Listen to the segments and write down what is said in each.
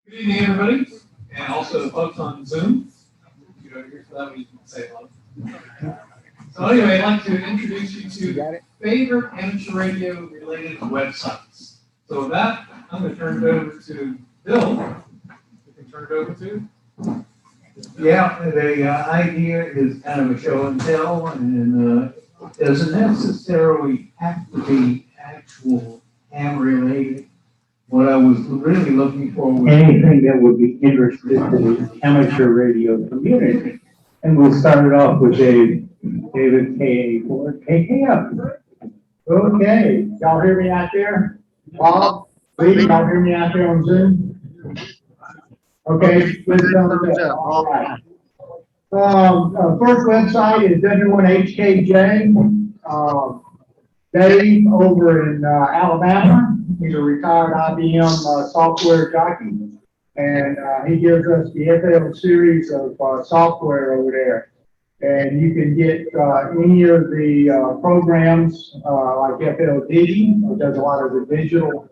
Good evening, everybody, and also folks on Zoom. You know, here for that, we can say hello. So anyway, I'd like to introduce you to favorite amateur radio related websites. So with that, I'm going to turn it over to Bill. You can turn it over to. Yeah, the idea is kind of a show and tell, and it doesn't necessarily have to be actual ham related. What I was really looking for was anything that would be interested to the amateur radio community. And we'll start it off with David KA4 KKF. Okay, y'all hear me out there? Bob, Lee, y'all hear me out there on Zoom? Okay, good thumbs up. All right. First website is W1HKJ. Dave over in Alabama. He's a retired IBM software jockey, and he gives us the FL series of software over there. And you can get any of the programs like FLD, which does a lot of the digital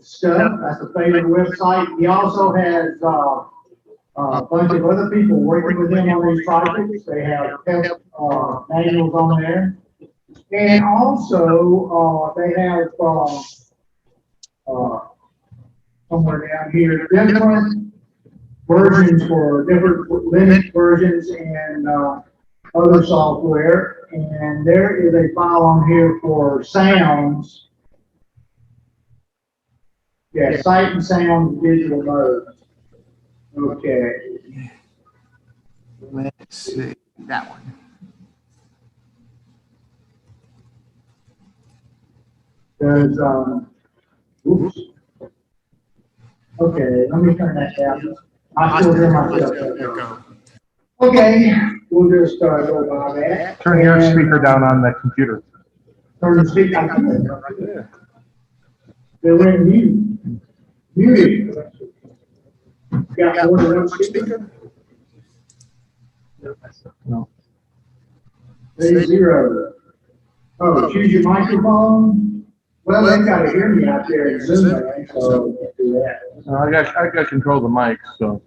stuff. That's a favorite website. He also has a bunch of other people working with him on these projects. They have test manuals on there. And also, they have somewhere down here different versions for different Linux versions and other software. And there is a file on here for sounds. Yeah, sight and sound digital mode. Okay. Let's see that one. There's, oops. Okay, let me turn that down. I still hear myself. Okay, we'll just go by that. Turn your speaker down on the computer. Turn the speaker down. They're in mute. Muted. Got more than one speaker? No. Say 0. Oh, choose your microphone. Well, they've got to hear me out there in Zoom, so do that. I got control of the mics, so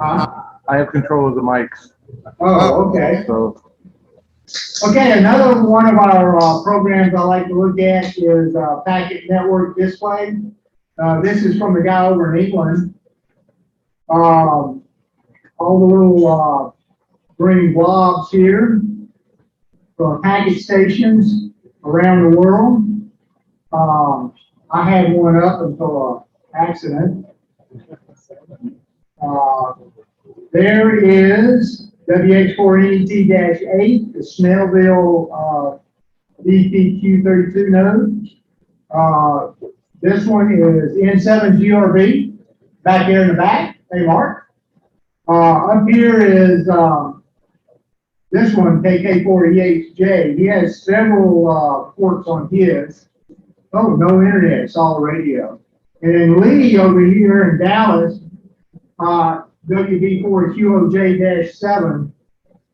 I have control of the mics. Oh, okay. So Okay, another one of our programs I like to look at is Packet Network Display. This is from the guy over in England. All the little green blobs here for packet stations around the world. I had one up until an accident. There is WX4NET-8, the Snellville DPQ32 node. This one is N7GRB, back there in the back. Hey, Mark. Up here is this one, KK4EHJ. He has several ports on his. Oh, no internet, it's all radio. And then Lee over here in Dallas, WB4QOJ-7,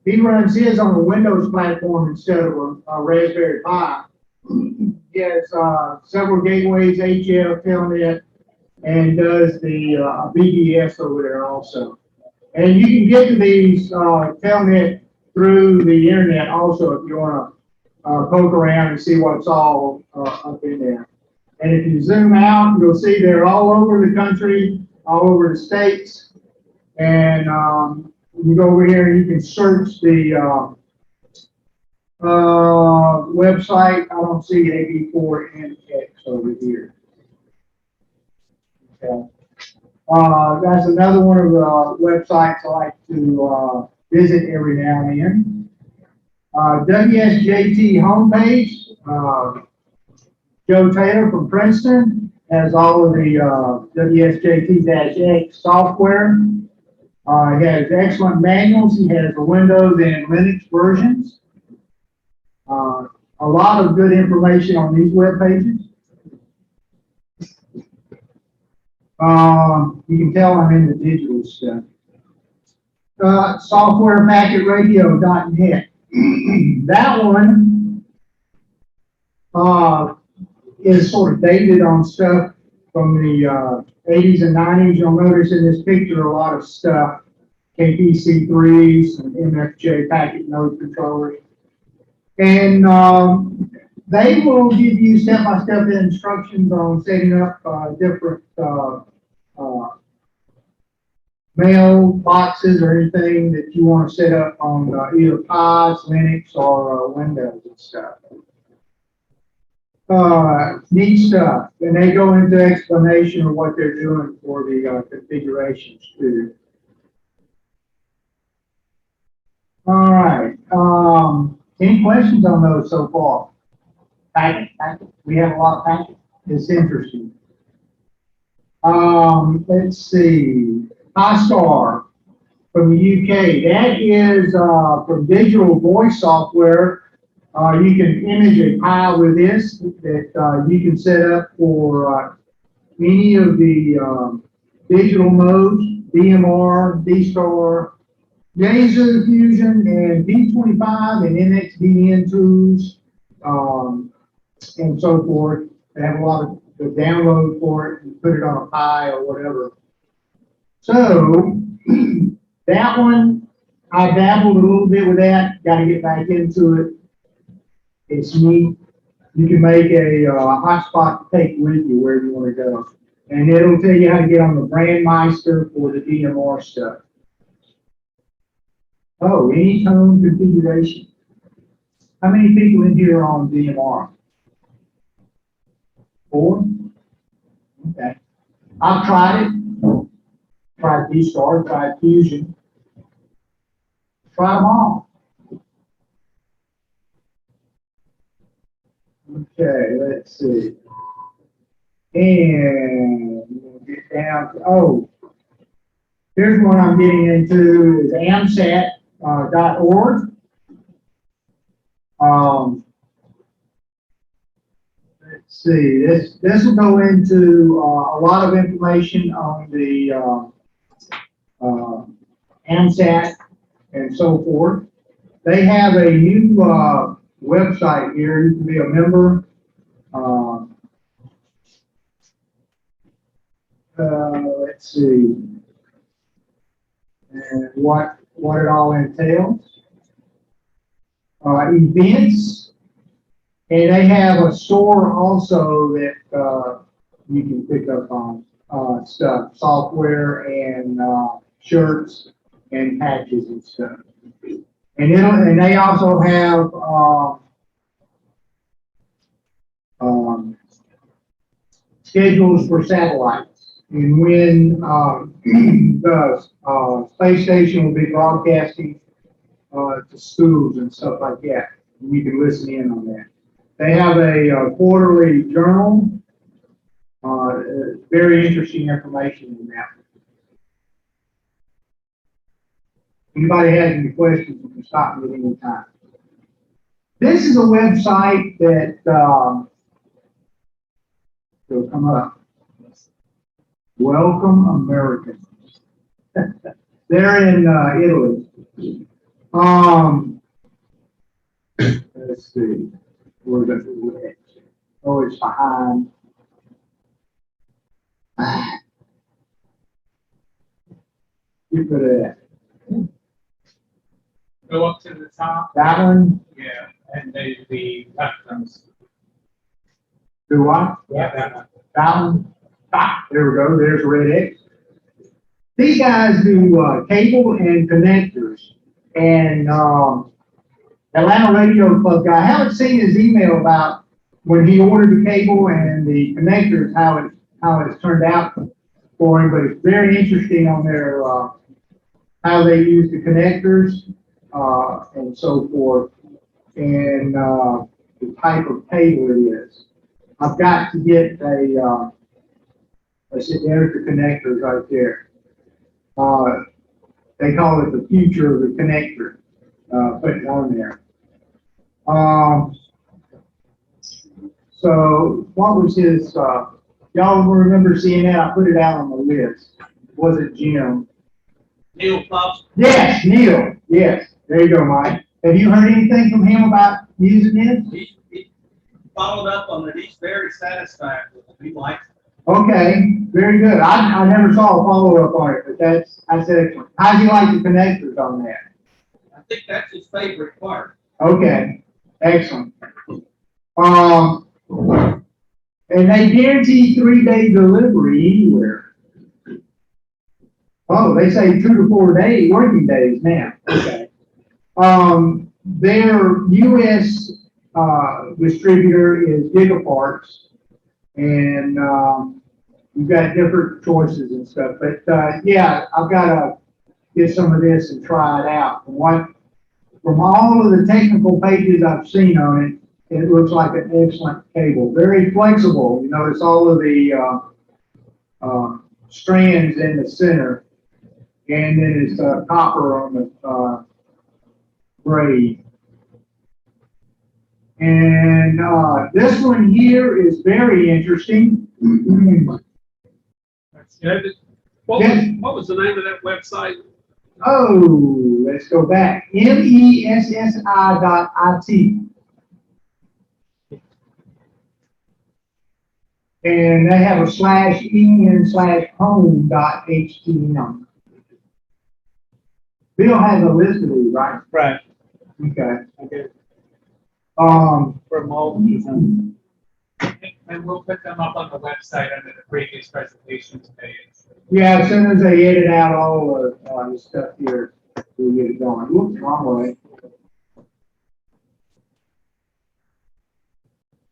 he runs his on a Windows platform instead of a Raspberry Pi. He has several gateways, HF, Telnet, and does the BBS over there also. And you can get to these Telnet through the internet also if you want to poke around and see what's all up in there. And if you zoom out, you'll see they're all over the country, all over the states. And you go over here and you can search the website. I don't see AB4NX over here. Okay. That's another one of the websites I like to visit every now and then. Wsjt Homepage. Joe Taylor from Princeton has all of the WSJT-X software. He has excellent manuals. He has the Windows and Linux versions. A lot of good information on these web pages. You can tell I'm in the digital stuff. softwarepacketradio.net. That one, is sort of dated on stuff from the, 80s and 90s. You'll notice in this picture a lot of stuff, KPC3s and MFJ packet node controllers. And, they will give you step-by-step instructions on setting up, different, mailboxes or anything that you want to set up on either Pies, Linux, or Windows and stuff. Neat stuff. And they go into explanation of what they're doing for the configurations too. All right. Any questions on those so far? Packet. We have a lot of packets. It's interesting. Let's see. Qsl from the UK. That is from digital voice software. You can image a file with this that you can set up for any of the digital modes, DMR, DSTAR, Yaesu Fusion, and D25 and NXDN tools, and so forth. They have a lot of the download for it and put it on a Pi or whatever. So that one, I dabbled a little bit with that. Got to get back into it. It's neat. You can make a hotspot to take with you wherever you want to go, and it'll tell you how to get on the Brandmeister for the DMR stuff. Oh, any tone configuration. How many people in here are on DMR? 4? Okay. I've tried it. Tried DSTAR, tried Fusion. Try them all. Okay, let's see. And we'll get down to, oh, here's one I'm getting into is amsat.org. Let's see, this will go into a lot of information on the AMSAT and so forth. They have a new website here. You can be a member. Let's see, and what it all entails. Events. And they have a store also that you can pick up on stuff, software and shirts and patches and stuff. And they also have schedules for satellites and when the space station will be broadcasting to schools and stuff like that. You can listen in on that. They have a quarterly journal. Very interesting information in that. Anybody has any questions, you can stop me at any time. This is a website that will come up. Welcome Americans. They're in Italy. Let's see. Where's it? Oh, it's behind. You put it at. Go up to the top. That one? Yeah, and the left ones. Do what? Yeah, that one. That one? Ah, there we go. There's a red X. These guys do cable and connectors. And Atlanta Radio Club guy, I haven't seen his email about when he ordered the cable and the connectors, how it's turned out for him, but it's very interesting on their how they use the connectors and so forth, and the type of cable it is. I've got to get a let's see, there's the connectors right there. They call it the future of the connector. Put it on there. So what was his, y'all remember seeing that? I put it out on the list. Was it Jim? Neil Fox. Yes, Neil, yes, there you go, Mike. Have you heard anything from him about using this? He followed up on it. He's very satisfied with it. He likes it. Okay, very good. I never saw a follow-up on it, but that's excellent. How do you like the connectors on that? I think that's his favorite part. Okay, excellent. And they guarantee 3-day delivery anywhere. Oh, they say 2 to 4 working days now. Okay. Their US distributor is Gigaparts, and you've got different choices and stuff. But yeah, I've got to get some of this and try it out. From all of the technical pages I've seen on it, it looks like an excellent cable. Very flexible. You notice all of the strands in the center, and then it's copper on the braid. And this one here is very interesting. That's good. What was the name of that website? Oh, let's go back. MESSI.IT. And they have a /en/home.html. Bill has a list of these, right? Right. Okay. Okay. For multis. And we'll put them up on the website under the previous presentations page. Yeah, as soon as they edit out all the stuff here, we'll get it going. Whoops, wrong way.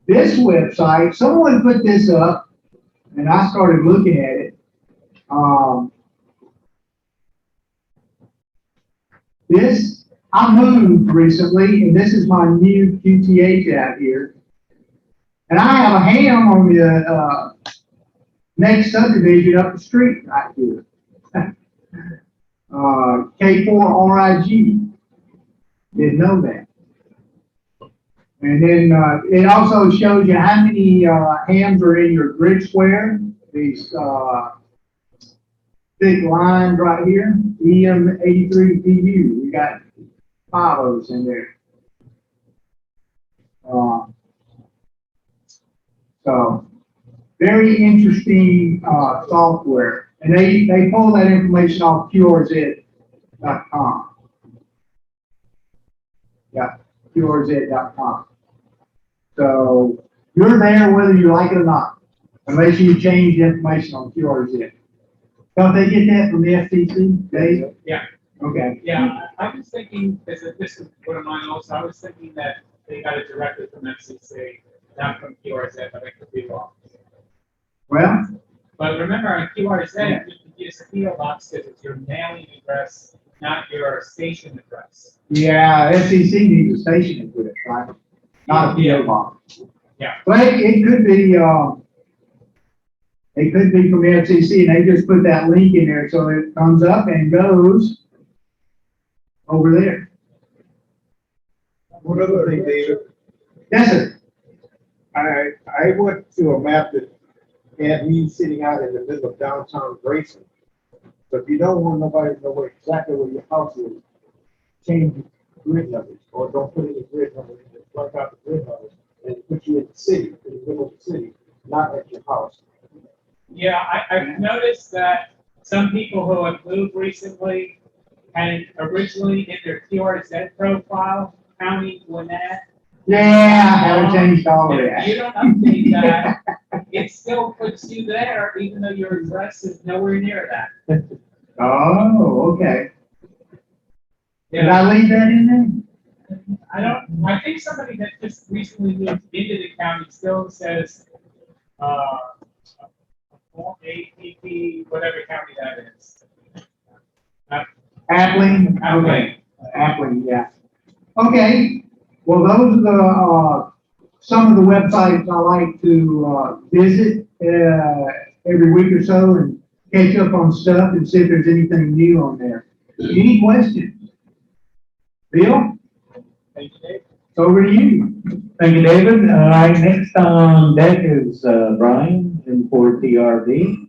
This website, someone put this up, and I started looking at it. I moved recently, and this is my new QTH out here. And I have a ham on the next subdivision up the street right here. K4RIG. Didn't know that. And then it also shows you how many hams are in your grid square. These thick lines right here, EM83PU. We got 5 of those in there. So very interesting software. And they pull that information off Qrz.com. Yeah, Qrz.com. So you're there whether you like it or not, unless you change the information on QRZ. Don't they get that from the FTC, Dave? Yeah. Okay. Yeah, I was thinking, this is one of mine also, I was thinking that they got it directly from FCC, not from QRZ, but I could be wrong. Well. But remember, on QRZ, you can use a PO box because it's your mailing address, not your station address. Yeah, FCC needs a station address, right? Not a PO box. Yeah. But it could be from the FCC, and they just put that link in there so it comes up and goes over there. One other thing, David. Yes, sir. I went to a map that had me sitting out in the middle of downtown Grayson. So if you don't want nobody to know exactly where your house is, change the grid numbers, or don't put any grid numbers in it, plug out the grid numbers, and put you in the city, in the middle of the city, not at your house. Yeah, I've noticed that some people who have moved recently had originally in their QRZ profile, County Gwinnett. Yeah, I haven't changed all of If that. you don't update that, it still puts you there, even though your address is nowhere near that. Oh, okay. Did Yeah, I leave that in there? I think somebody that just recently moved into the county still says, APP, whatever county that is. Appling? Okay. Appling, yeah. Okay. Well, those are the, some of the websites I like to visit every week or so and catch up on stuff and see if there's anything new on there. Any questions? Bill? Thank you, Dave. It's over to you. Thank you, David. All right, next on deck is Brian in for TRV.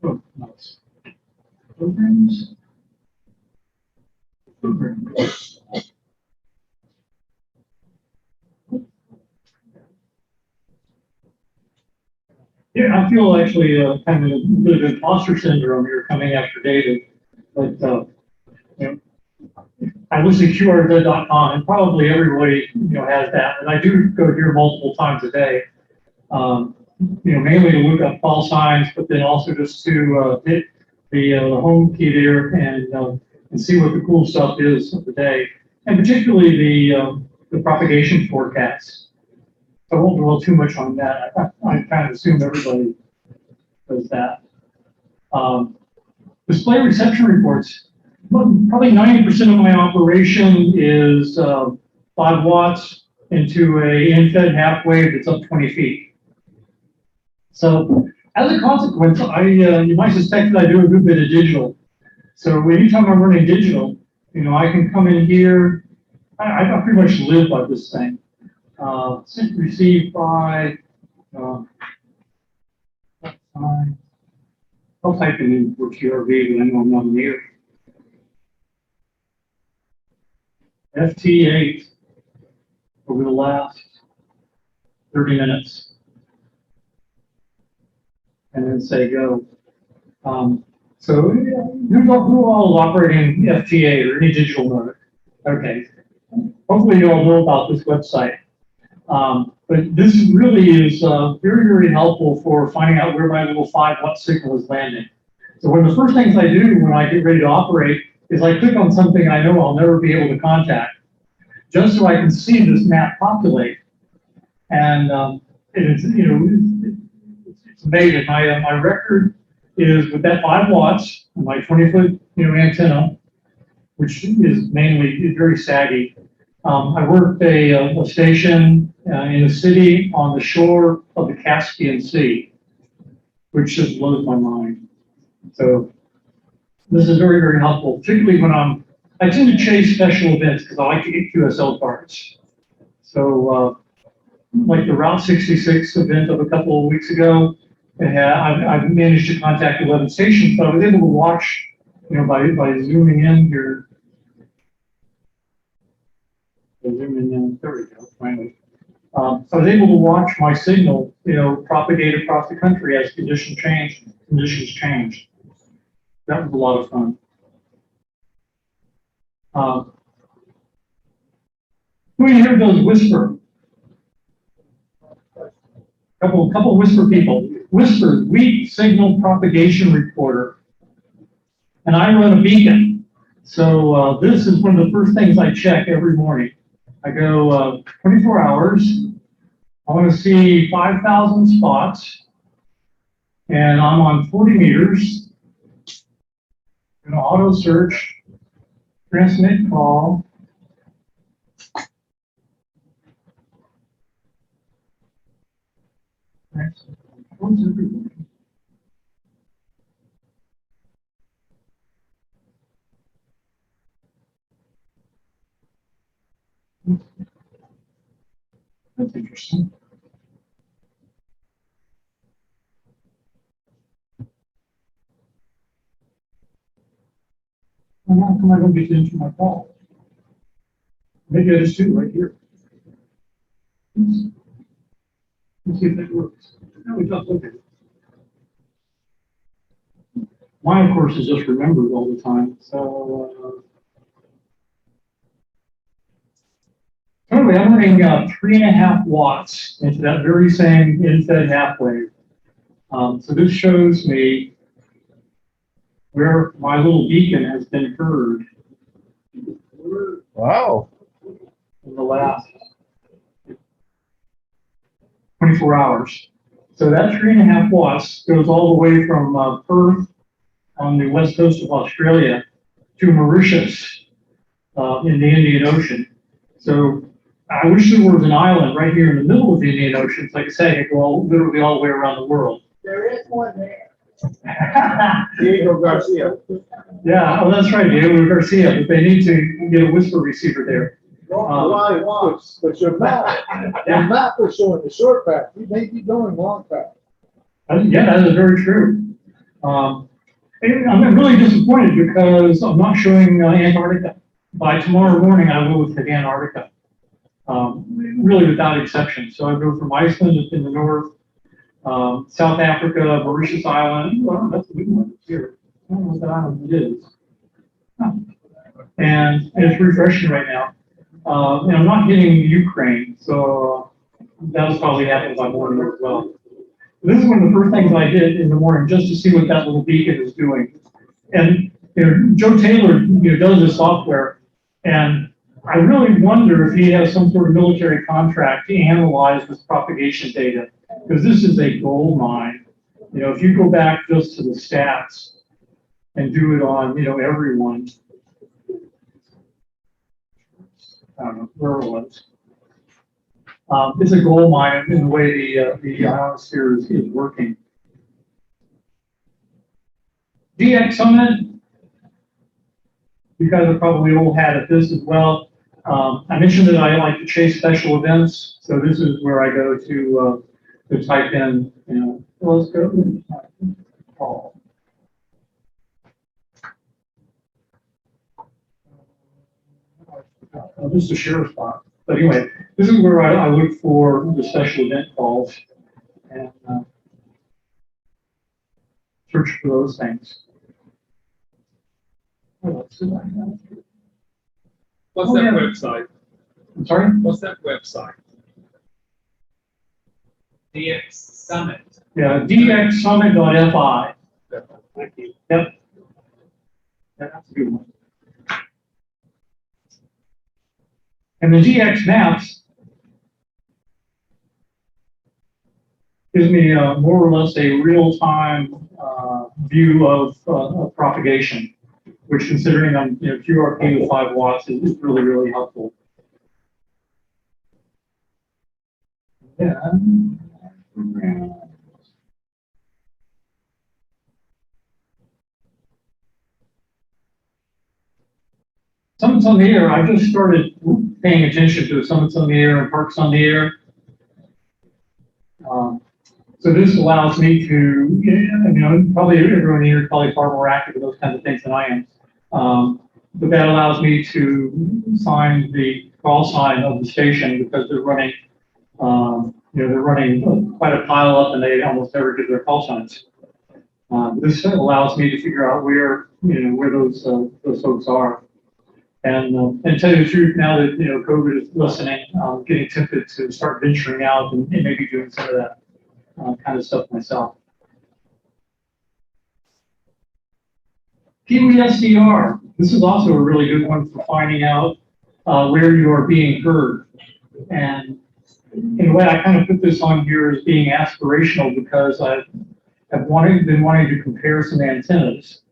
Oh, nice. Programs. Programs. Yeah, I feel actually kind of a bit of imposter syndrome here coming after David, but you know, I listen to QRZ.com, and probably everybody has that, and I do go here multiple times a day. Mainly to look up call signs, but then also just to hit the home key there and see what the cool stuff is of the day, and particularly the propagation forecasts. I won't dwell too much on that. I kind of assume everybody does that. Display reception reports. Probably 90% of my operation is 5 watts into a in-fed half wave that's up 20 feet. So as a consequence, you might suspect that I do a good bit of digital. So anytime I'm running digital, I can come in here. I pretty much live by this thing. Sent, received by, I'll type it in for QRV, but I know I'm not near. FT8 over the last 30 minutes. And then say go. So who all is operating FT8 or any digital mode? Okay. Hopefully you all know about this website. But this really is very, very helpful for finding out where my little 5 watt signal is landing. So one of the first things I do when I get ready to operate is I click on something I know I'll never be able to contact, just so I can see this map populate. And it's amazing. My record is with that 5 watts and my 20-foot antenna, which is mainly very saggy. I worked a station in a city on the shore of the Caspian Sea, which just blows my mind. So this is very, very helpful, particularly when I tend to chase special events because I like to get QSL cards. So like the Route 66 event of a couple of weeks ago, I've managed to contact 11 stations, but I was able to watch, by zooming in here. Zooming in, there we go, finally. So I was able to watch my signal, propagate across the country as conditions changed. That was a lot of fun. Who here does Whisper? Couple Whisper people. Whisper, weak signal propagation reporter. And I run a beacon. So this is one of the first things I check every morning. I go 24 hours. I want to see 5,000 spots. And I'm on 40 meters. I'm going to auto search, transmit call. That's interesting. Well, how come I don't get into my call? Maybe I just do right here. Oops. Let's see if that works. No, it does. Okay. Mine, of course, is just remembered all the time. So anyway, I'm running 3.5 watts into that very same in-fed half wave. So this shows me where my little beacon has been heard. Wow. In the last 24 hours. So that 3.5 watts goes all the way from Perth on the west coast of Australia to Mauritius in the Indian Ocean. So I wish there was an island right here in the middle of the Indian Ocean, so I could say I could go literally all the way around the world. There is one there. Diego Garcia. Yeah, oh, that's right, Diego Garcia, but they need to get a Whisper receiver there. Why? But your map is showing the short path. You may be going long path. Yeah, that is very true. And I'm really disappointed because I'm not showing Antarctica. By tomorrow morning, I will hit Antarctica. Really without exception. So I go from Iceland in the north, South Africa, Mauritius Island. Well, that's a good one here. I don't know what that island is. Huh. And it's refreshing right now. And I'm not getting Ukraine, so that'll probably happen by morning as well. This is one of the first things I did in the morning, just to see what that little beacon is doing. And Joe Taylor, does this software, and I really wonder if he has some sort of military contract to analyze this propagation data, because this is a gold mine. If you go back just to the stats and do it on, everyone. I don't know where it was. It's a gold mine in the way the ionosphere is working. DX Summit, you guys are probably all had at this as well. I mentioned that I like to chase special events, so this is where I go to type in, let's go. Oh. This is a share spot. But anyway, this is where I look for the special event calls and search for those things. What's Oh, that yeah. website? I'm sorry? What's that website? DX Summit. Yeah, dxsummit.fi. Thank you. Yep. That's a good one. And the DX maps gives me more or less a real-time view of propagation, which, considering I'm QRP with 5 watts, is really, really helpful. Yeah. Summits on the Air, I just started paying attention to Summits on the Air and Parks on the Air. So this allows me to, probably everyone here is probably far more active in those kinds of things than I am. But that allows me to sign the call sign of the station because they're running, they're running quite a pile up and they almost never get their call signs. This allows me to figure out where those folks are. And tell you the truth, now that COVID is lessening, I'm getting tempted to start venturing out and maybe doing some of that kind of stuff myself. Kiwi Sdr. This is also a really good one for finding out where you are being heard. And in a way, I kind of put this on here as being aspirational because I've been wanting to compare some antennas.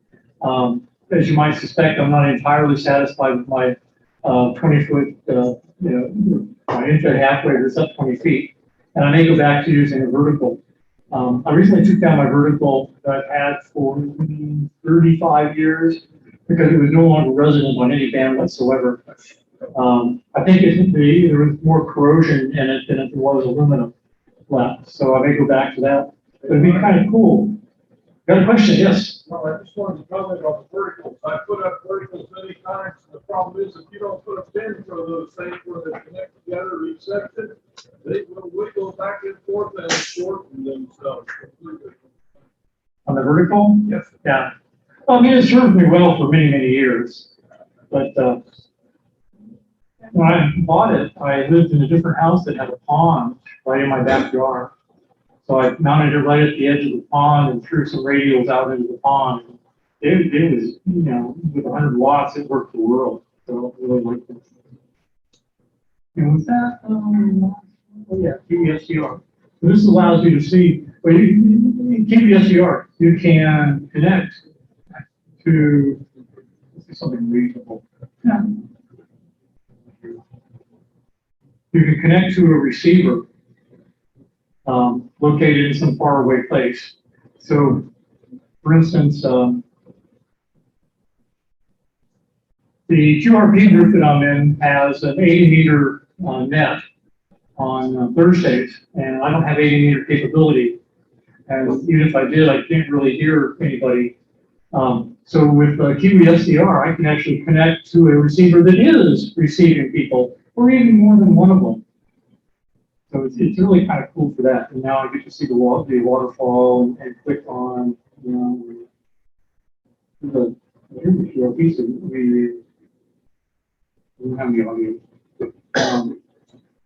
As you might suspect, I'm not entirely satisfied with my 20-foot, my inch-and-a-half wave that's up 20 feet. And I may go back to using a vertical. I recently took down my vertical that I've had for 35 years because it was no longer resident on any band whatsoever. I think there was more corrosion in it than if there was aluminum left. So I may go back to that. But it'd be kind of cool. Got a question? Yes. Well, I just wanted to comment on the verticals. I put up verticals many times. The problem is if you don't put a pin for those things where they connect together each section, they will wiggle back and forth and shorten themselves completely. On the vertical? Yes. Yeah. Well, I mean, it served me well for many, many years. But when I bought it, I lived in a different house that had a pond right in my backyard. So I mounted it right at the edge of the pond and threw some radials out into the pond. It was, with 100 watts, it worked the world. So I really liked it. And with that, oh yeah, Kiwi Sdr. So this allows you to see, in Kiwi Sdr, you can connect to, let's do something reasonable. Yeah. You can connect to a receiver located in some faraway place. So, for instance, the QRP group that I'm in has an 80-meter net on Thursdays, and I don't have 80-meter capability. And even if I did, I can't really hear anybody. So with Kiwi Sdr, I can actually connect to a receiver that is receiving people, or even more than one of them. So it's really kind of cool for that. And now I get to see the waterfall and click on, you know, the piece of we don't have the audio,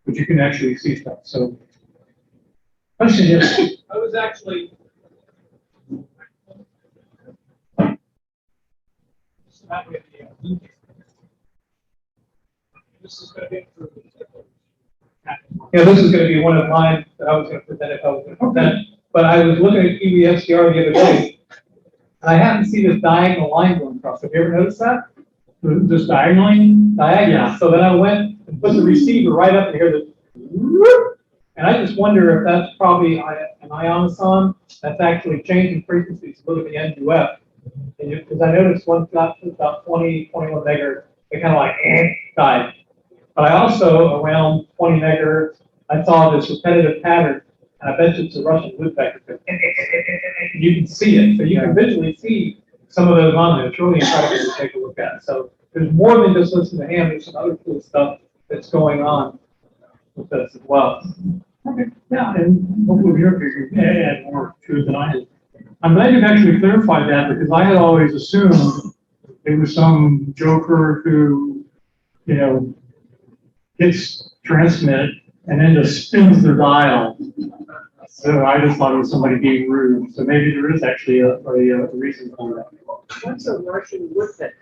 but you can actually see stuff. So, question is, I was actually. This is gonna be. this is going to be one of mine that I was going to present if I was going to present. But I was looking at Kiwi Sdr the other day, and I happened to see this diagonal line going across. Have you ever noticed that? This diagonally? Diagonal. So then I went and put the receiver right up and hear the whoop. And I just wonder if that's probably an ionoson that's actually changing frequencies to look at the NUF. Because I noticed one got to about 20, 21 megahertz, it kind of like died. But I also, around 20 megahertz, I saw this repetitive pattern, and I bet you it's a Russian woodpecker. You can see it, so you can visually see some of those on there. It's really incredible to take a look at. So there's more than just listen to him. There's some other cool stuff that's going on with this as well. Okay, yeah, and hopefully you can add more to it than I did. I'm glad you've actually clarified that, because I had always assumed it was some joker who, hits transmit and then just spins the dial. So I just thought it was somebody being rude. So maybe there is actually a reason for that. What's a Russian woodpecker?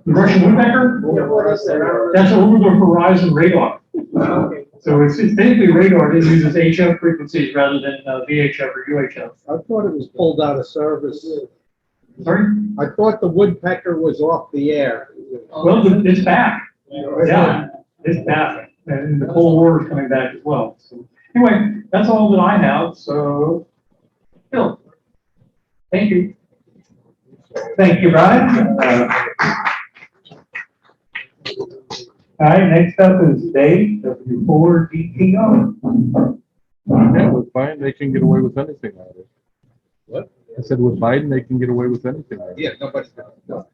The Russian woodpecker? Yeah, what is that? That's over the horizon radar. Okay. So it's basically radar that uses HF frequencies rather than VHF or UHF. I thought it was pulled out of service. Sorry? I thought the woodpecker was off the air. Well, it's back. Yeah, it's back. And the Cold War is coming back as well. So anyway, that's all that I have. So, Phil, thank you. Thank you, Brian. All right, next up is Dave, W4DTO. Yeah, with Biden, they can get away with anything out of it. What? I said with Biden, they can get away with anything out of it. Yeah, nobody's gonna know.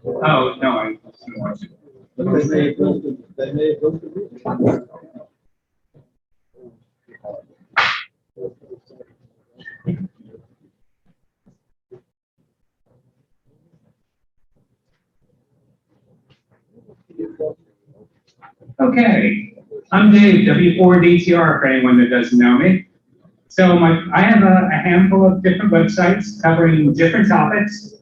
Oh, no, I didn't watch it. But they may have built it. Okay, I'm Dave, W4DTR, for anyone that doesn't know me. So I have a handful of different websites covering different topics,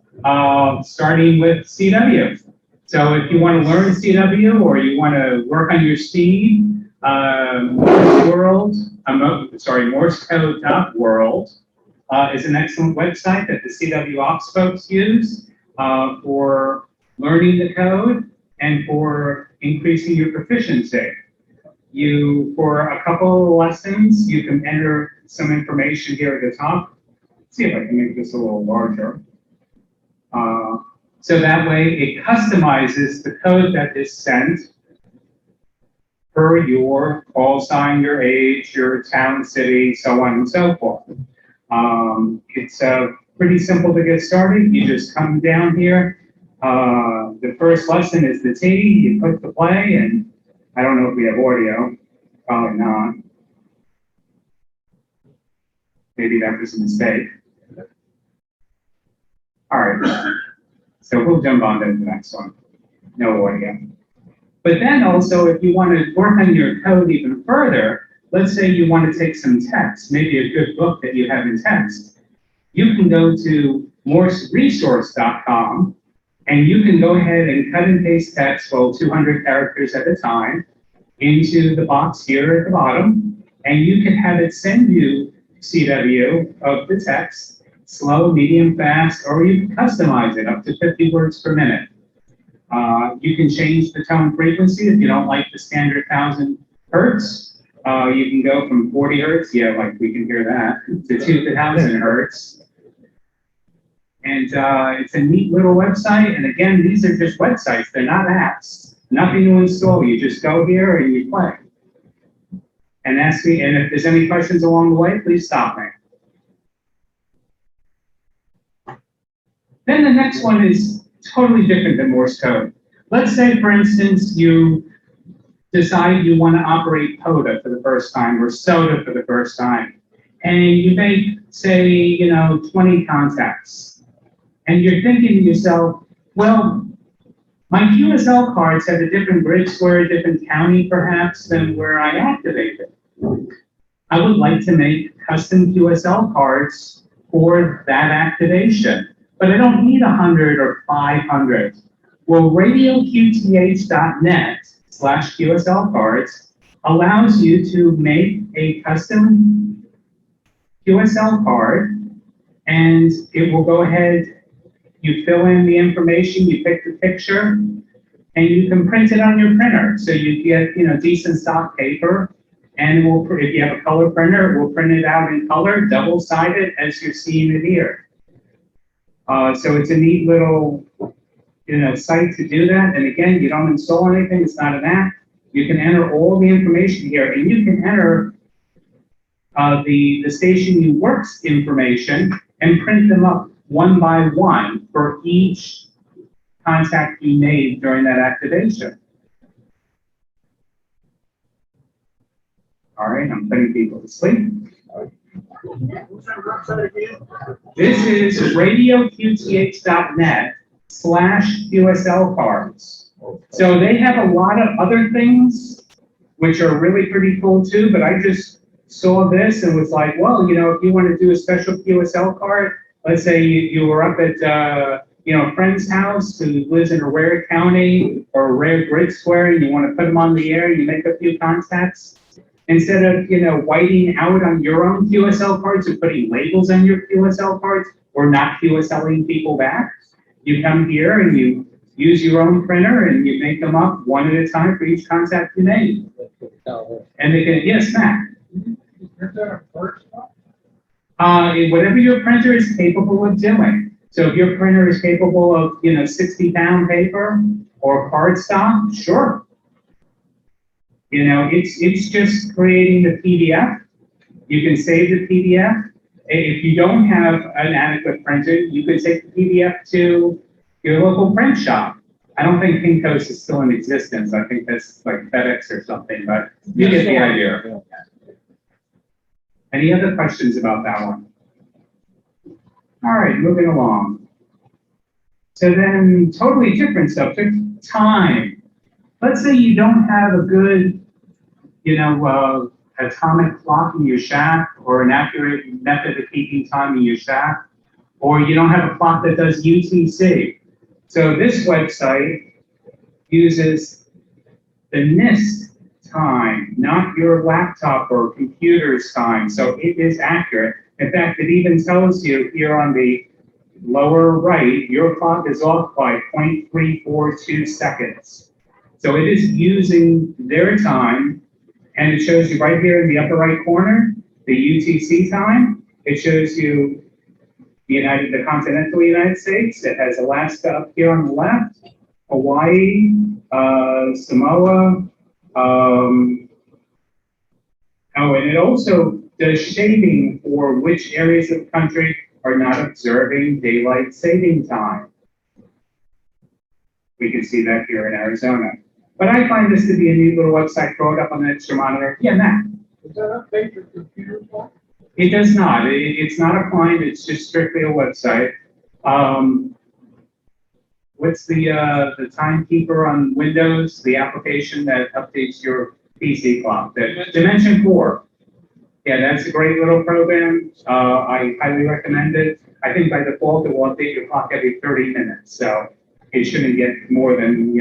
starting with CW. So if you want to learn CW or you want to work on your speed, Morse code.world is an excellent website that the CW Ops folks use for learning the code and for increasing your proficiency. For a couple of lessons, you can enter some information here at the top. Let's see if I can make this a little larger. So that way it customizes the code that is sent per your call sign, your age, your town, city, so on and so forth. It's pretty simple to get started. You just come down here. The first lesson is the T. You click the play, and I don't know if we have audio. Probably not. Maybe that was a mistake. All right. So we'll jump on to the next one. No audio. But then also, if you want to work on your code even further, let's say you want to take some text, maybe a good book that you have in text. You can go to morseresource.com and you can go ahead and cut and paste text, 200 characters at a time, into the box here at the bottom, and you can have it send you CW of the text, slow, medium, fast, or you can customize it up to 50 words per minute. You can change the tone frequency if you don't like the standard 1000 hertz. You can go from 40 hertz, yeah, like we can hear that, to 2000 hertz. And it's a neat little website. And again, these are just websites. They're not apps. Nothing to install. You just go here and you play. And ask me, and if there's any questions along the way, please stop me. Then the next one is totally different than Morse code. Let's say, for instance, you decide you want to operate POTA for the first time or SOTA for the first time. And you make, say, 20 contacts. And you're thinking to yourself, well, my QSL cards have a different grid square, a different county perhaps than where I activate it. I would like to make custom QSL cards for that activation, but I don't need 100 or 500. Well, radioqth.net/QSL cards allows you to make a custom QSL card, and it will go ahead, you fill in the information, you pick the picture, and you can print it on your printer. So you get, decent stock paper, and it will, if you have a color printer, it will print it out in color, double-sided, as you're seeing it here. So it's a neat little, site to do that. And again, you don't install anything, it's not an app. You can enter all the information here, and you can enter the station you work's information and print them up one by one for each contact you made during that activation. All right, I'm putting people to sleep. This is radioqth.net/QSL cards. So they have a lot of other things which are really pretty cool too, but I just saw this and was like, well, if you want to do a special QSL card, let's say you were up at a friend's house who lives in a rare county or a rare grid square, and you want to put them on the air, you make a few contacts. Instead of, whiting out on your own QSL cards and putting labels on your QSL cards or not QSLing people back, you come here and you use your own printer and you make them up one at a time for each contact you made. And they can, yes, Matt. Whatever your printer is capable of doing. So if your printer is capable of, 60-pound paper or cardstock, sure. It's just creating the PDF. You can save the PDF. If you don't have an adequate printer, you can take the PDF to your local print shop. I don't think Kinko's is still in existence. I think that's like FedEx or something, but you get the idea. Any other questions about that one? All right, moving along. So then, totally different subject, time. Let's say you don't have a good, atomic clock in your shack or an accurate method of keeping time in your shack, or you don't have a clock that does UTC. So this website uses the NIST time, not your laptop or computer's time. So it is accurate. In fact, it even tells you here on the lower right, your clock is off by 0.342 seconds. So it is using their time, and it shows you right here in the upper right corner, the UTC time. It shows you the continental United States. It has Alaska up here on the left, Hawaii, Samoa, and it also does shading for which areas of the country are not observing daylight saving time. We can see that here in Arizona. But I find this to be a neat little website. Throw it up on the extra monitor. Yeah, Matt. Does that update your computer clock? It does not. It's not a client. It's just strictly a website. What's the timekeeper on Windows? The application that updates your PC clock. The Dimension 4. Yeah, that's a great little program. I highly recommend it. I think by default it will update your clock every 30 minutes. So it shouldn't get more than,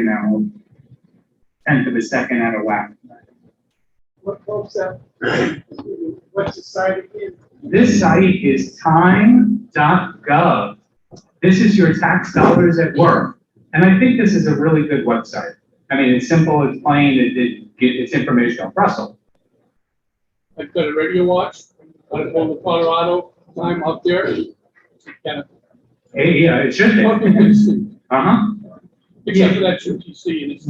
10th of a second out of whack. What's that? What's the site again? This site is time.gov. This is your tax dollars at work. And I think this is a really good website. I mean, it's simple, it's plain, it's informational. Russell. I've got a radio watch, on the Colorado time up there. Kind of Yeah, it should be. Uh-huh. Except for that UTC and it's.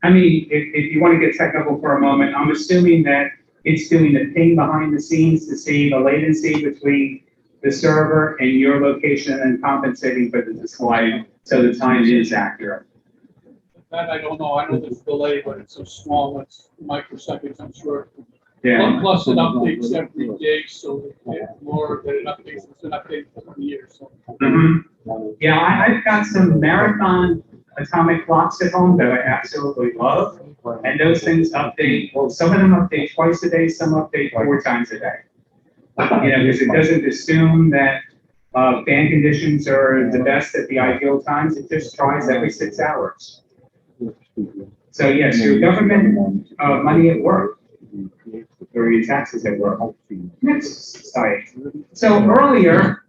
I mean, if you want to get technical for a moment, I'm assuming that it's doing the ping behind the scenes to see the latency between the server and your location and compensating for the display so the time is accurate. That I don't know. I know there's delay, but it's so small, it's microseconds, I'm sure. Yeah. Plus it updates every day, so it's more that it updates, it's been updated for 20 years, so. Yeah, I've got some marathon atomic clocks at home that I absolutely love. And those things update, well, some of them update twice a day, some update 4 times a day. You know, because it doesn't assume that fan conditions are the best at the ideal times. It just tries every 6 hours. So yes, your government money at work, or your taxes at work. Next site. So earlier,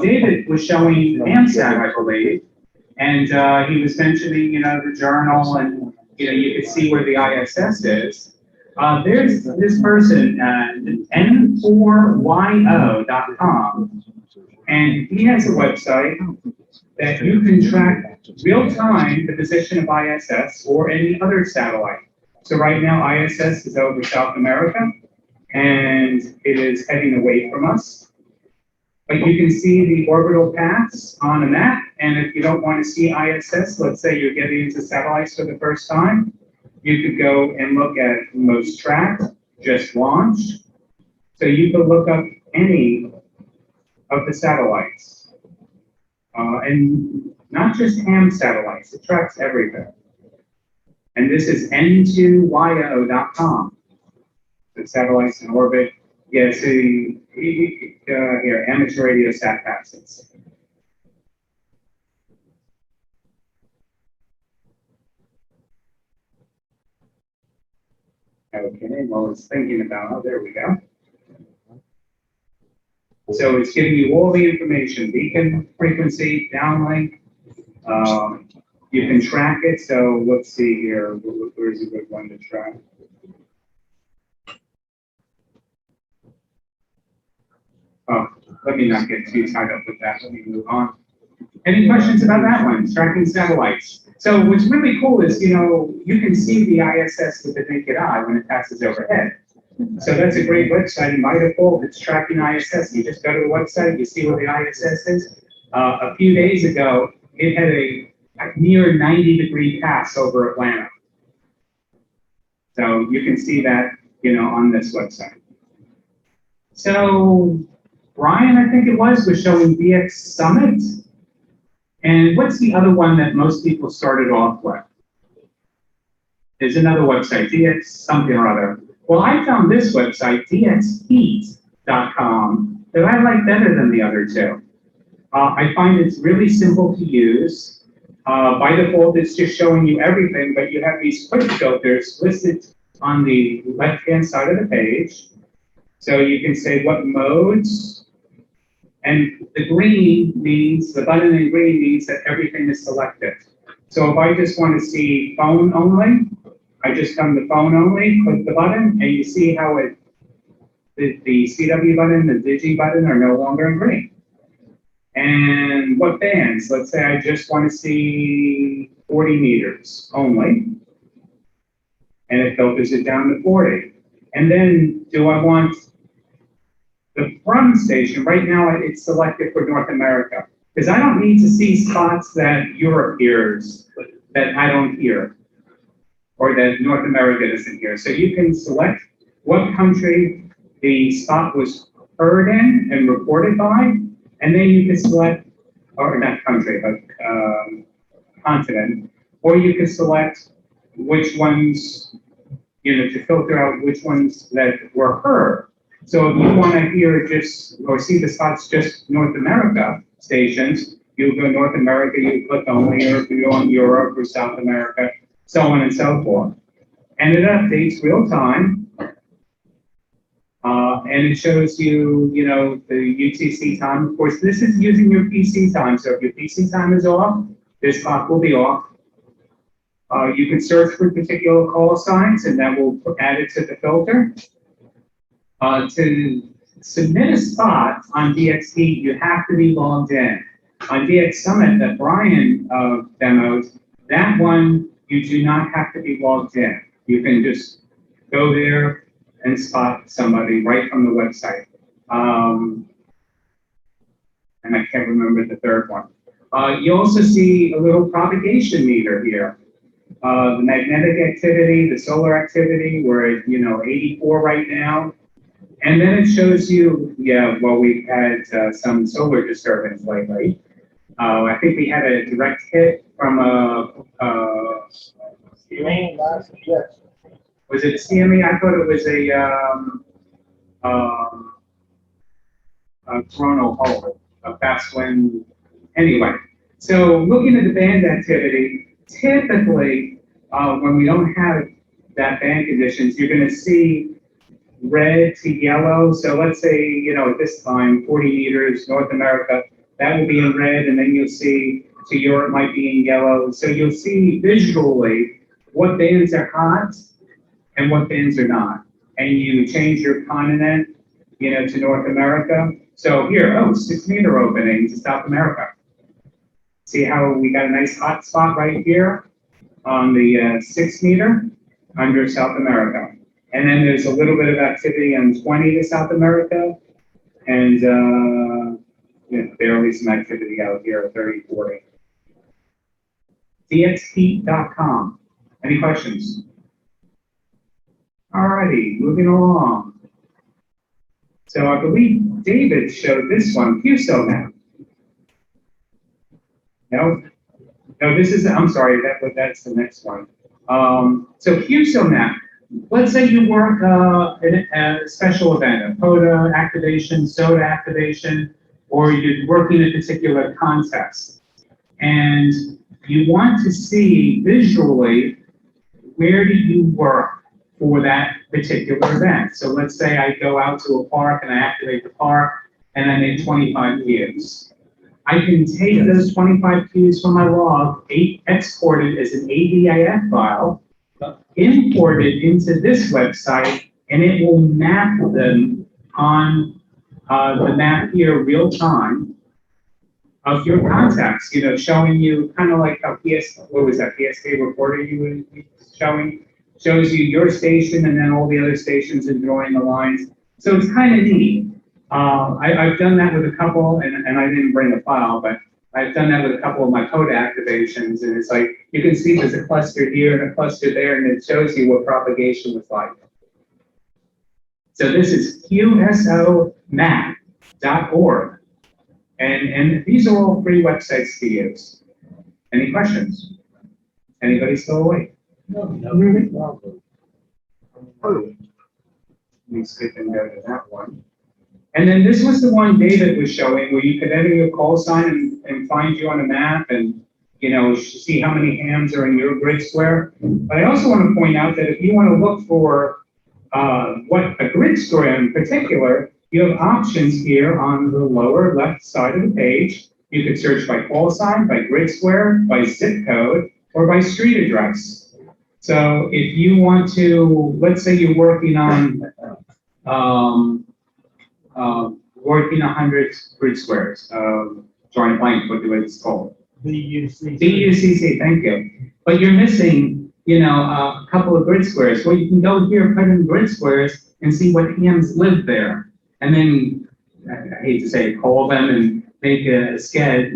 David was showing AMSAT, I believe, and he was mentioning, you know, the journal, and you know, you could see where the ISS is. There's this person, n4yo.com, and he has a website that you can track real-time the position of ISS or any other satellite. So right now, ISS is over South America, and it is heading away from us. But you can see the orbital paths on a map, and if you don't want to see ISS, let's say you're getting into satellites for the first time, you could go and look at most tracked, just launched. So you could look up any of the satellites. And not just ham satellites, it tracks everything. And this is n2yo.com. The satellites in orbit. Yeah, so here, amateur radio sat passes. Okay, well, it's thinking about, oh, there we go. So it's giving you all the information, beacon frequency, downlink. You can track it. So let's see here. Where's a good one to track? Oh, let me not get too tied up with that. Let me move on. Any questions about that one? Tracking satellites. So what's really cool is, you know, you can see the ISS with the naked eye when it passes overhead. So that's a great website, and by default, it's tracking ISS. You just go to the website, you see where the ISS is. A few days ago, it had a near 90-degree pass over Atlanta. So you can see that, you know, on this website. So Brian, I think it was showing DX Summit. And what's the other one that most people started off with? There's another website, DX something or other. Well, I found this website, dxheat.com, that I like better than the other two. I find it's really simple to use. By default, it's just showing you everything, but you have these quick filters listed on the left-hand side of the page. So you can say what modes, and the green means, the button in green means that everything is selected. So if I just want to see phone only, I just come to phone only, click the button, and you see how it, the CW button, the Digi button are no longer in green. And what bands? Let's say I just want to see 40 meters only, and it filters it down to 40. And then do I want the from station? Right now it's selected for North America, because I don't need to see spots that Europe hears that I don't hear, or that North America doesn't hear. So you can select what country the spot was heard in and reported by, and then you can select, or not country, but continent, or you can select which ones, you know, to filter out which ones that were heard. So if you want to hear just, or see the spots just North America stations, you go North America, you click only, or if you go on Europe or South America, so on and so forth. And it updates real time. And it shows you, you know, the UTC time. Of course, this is using your PC time. So if your PC time is off, this clock will be off. You can search for particular call signs, and that will add it to the filter. To submit a spot on DXT, you have to be logged in. On DX Summit that Brian demoed, that one, you do not have to be logged in. You can just go there and spot somebody right from the website. And I can't remember the third one. You also see a little propagation meter here. The magnetic activity, the solar activity, we're at, 84 right now. And then it shows you, well, we've had some solar disturbance lately. I think we had a direct hit from Yes. was it CME? I thought it was a coronal hole, a fast wind. Anyway, so looking at the band activity, typically, when we don't have that band conditions, you're going to see red to yellow. So let's say, at this time, 40 meters, North America, that will be in red, and then you'll see to Europe might be in yellow. So you'll see visually what bands are hot and what bands are not. And you change your continent, to North America. So here, 6 meter opening to South America. See how we got a nice hot spot right here on the 6 meter under South America. And then there's a little bit of activity on 20 to South America, and barely some activity out here at 30, 40. dxheat.com. Any questions? Alrighty, moving along. So I believe David showed this one, Qsl map. No, this is, I'm sorry, that's the next one. So Qsl map. Let's say you work in a special event, a POTA activation, SOTA activation, or you're working a particular contest, and you want to see visually where do you work for that particular event. So let's say I go out to a park and I activate the park, and I make 25 queues. I can take those 25 queues from my log, export it as an ADIF file, import it into this website, and it will map them on the map here real time of your contacts, showing you kind of like how PSK reporter you were showing, shows you your station and then all the other stations and drawing the lines. So it's kind of neat. I've done that with a couple, and I didn't bring a file, but I've done that with a couple of my POTA activations, and it's like, you can see there's a cluster here and a cluster there, and it shows you what propagation was like. So this is qslmap.org, and these are all free websites to use. Any questions? Anybody still awake? No. Let me skip and go to that one. And then this was the one David was showing, where you could enter your call sign and find you on a map and, see how many hams are in your grid square. But I also want to point out that if you want to look for what a grid square in particular, you have options here on the lower left side of the page. You could search by call sign, by grid square, by zip code, or by street address. So if you want to, let's say you're working on working 100 grid squares, drawing a blank, what it's called. BUCC, thank you. But you're missing, a couple of grid squares. Well, you can go here, put in grid squares, and see what hams live there. And then, I hate to say it, call them and make a sched,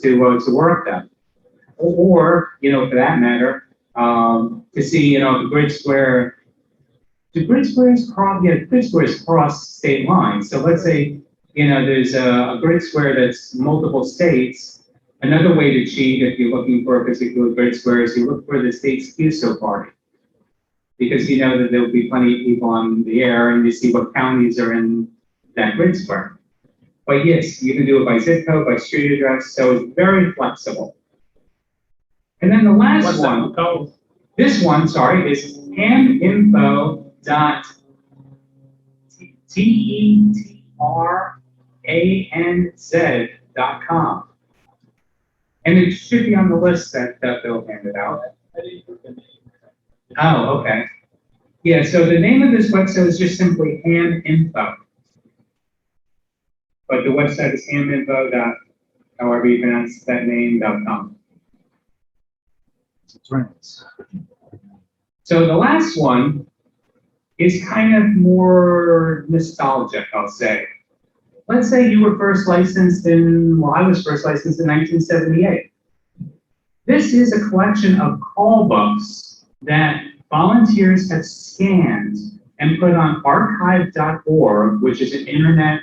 to work them. Or, for that matter, to see, the grid square. Do grid squares cross state lines? So let's say, there's a grid square that's multiple states. Another way to cheat if you're looking for a particular grid square is you look for the state's Qsl party. Because you know that there will be plenty of people on the air and you see what counties are in that grid square. But yes, you can do it by zip code, by street address, so it's very flexible. And then the last one, this one, sorry, is haminfo.tetranz.com. And it should be on the list that they'll hand it out. Oh, okay. Yeah, so the name of this website is just simply haminfo. But the website is haminfo.tetranz.com. however you pronounce that name.com. That's right. So the last one is kind of more nostalgic, I'll say. Let's say you were first licensed I was first licensed in 1978. This is a collection of call books that volunteers have scanned and put on archive.org, which is an internet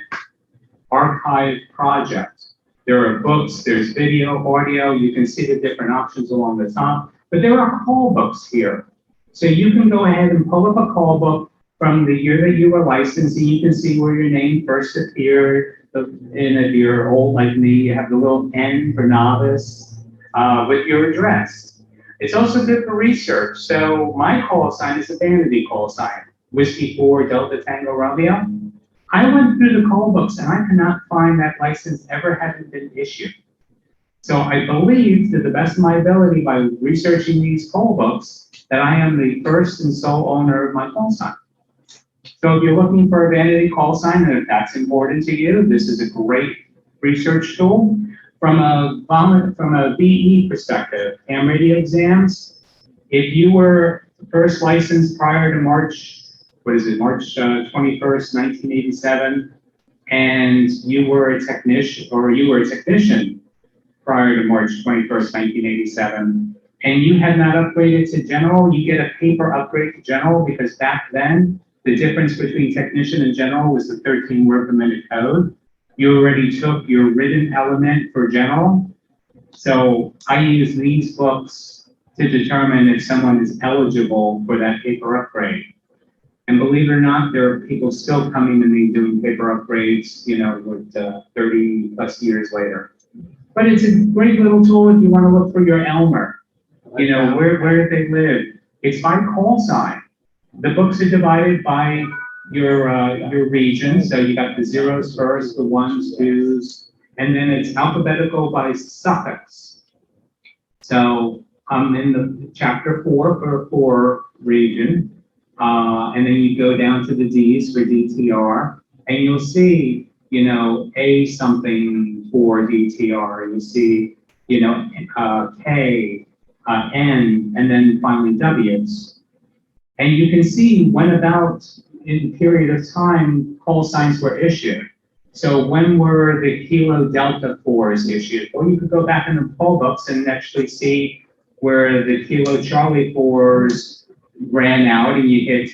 archive project. There are books, there's video, audio, you can see the different options along the top, but there are call books here. So you can go ahead and pull up a call book from the year that you were licensed, and you can see where your name first appeared. And if you're old like me, you have the little N for novice with your address. It's also good for research. So my call sign is a vanity call sign, Whiskey 4 Delta Tango Romeo. I went through the call books and I could not find that license ever having been issued. So I believe, to the best of my ability, by researching these call books, that I am the first and sole owner of my call sign. So if you're looking for a vanity call sign, and if that's important to you, this is a great research tool. From a BE perspective, ham radio exams, if you were first licensed prior to March 21st, 1987, and you were a technician prior to March 21st, 1987, and you had not upgraded to general, you get a paper upgrade to general, because back then, the difference between technician and general was the 13 word per minute code. You already took your written element for general. So I use these books to determine if someone is eligible for that paper upgrade. And believe it or not, there are people still coming to me doing paper upgrades, with 30 plus years later. But it's a great little tool if you want to look for your Elmer. Where did they live? It's by call sign. The books are divided by your region. So you got the zeros first, the ones, twos, and then it's alphabetical by suffix. So I'm in the chapter 4 for region. And then you go down to the D's for DTR, and you'll see, A something for DTR. You'll see, K, N, and then finally W's. And you can see when about in the period of time call signs were issued. So when were the Kilo Delta 4s issued? Or you could go back in the call books and actually see where the Kilo Charlie 4s ran out, and you hit,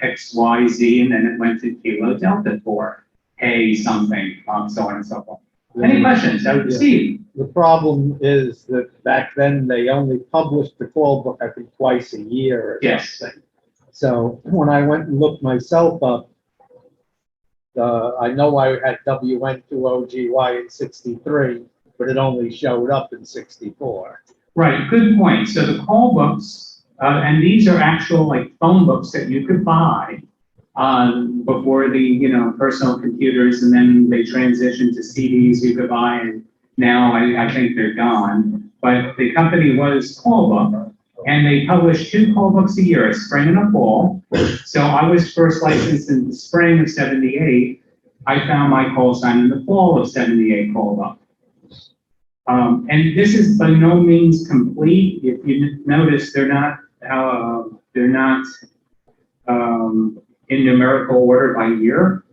X, Y, Z, and then it went to Kilo Delta 4, A something, so on and so forth. Any questions? Steve? The problem is that back then they only published the call book, I think, twice a year or Yes. something. So when I went and looked myself up, I know I had WN20GY in 63, but it only showed up in 64. Right, good point. So the call books, and these are actual phone books that you could buy before the personal computers, and then they transitioned to CDs you could buy, and now I think they're gone. But the company was Call Book, and they published 2 call books a year, a spring and a fall. So I was first licensed in the spring of 78. I found my call sign in the fall of 78 call book. And this is by no means complete. If you notice, they're not in numerical order by year,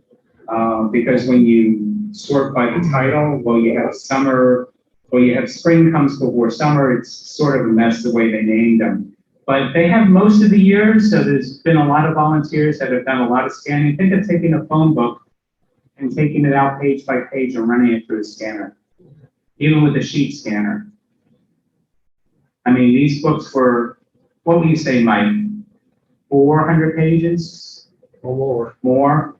because when you sort by the title, you have summer, you have spring comes before summer. It's sort of a mess the way they named them. But they have most of the year, so there's been a lot of volunteers that have done a lot of scanning. Think of taking a phone book and taking it out page by page and running it through a scanner, even with a sheet scanner. I mean, these books were, what would you say, Mike? 400 pages? Or More?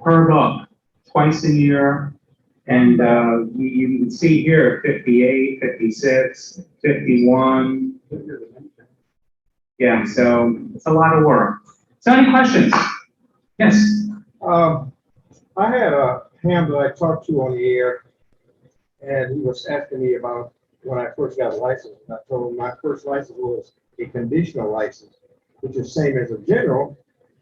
Per book, twice a year. And you can see here 58, 56, 51. Yeah, so it's a lot of work. So any questions? Yes. I had a ham that I talked to on the air, and he was asking me about when I first got a license. And I told him my first license was a conditional license, which is same as a general,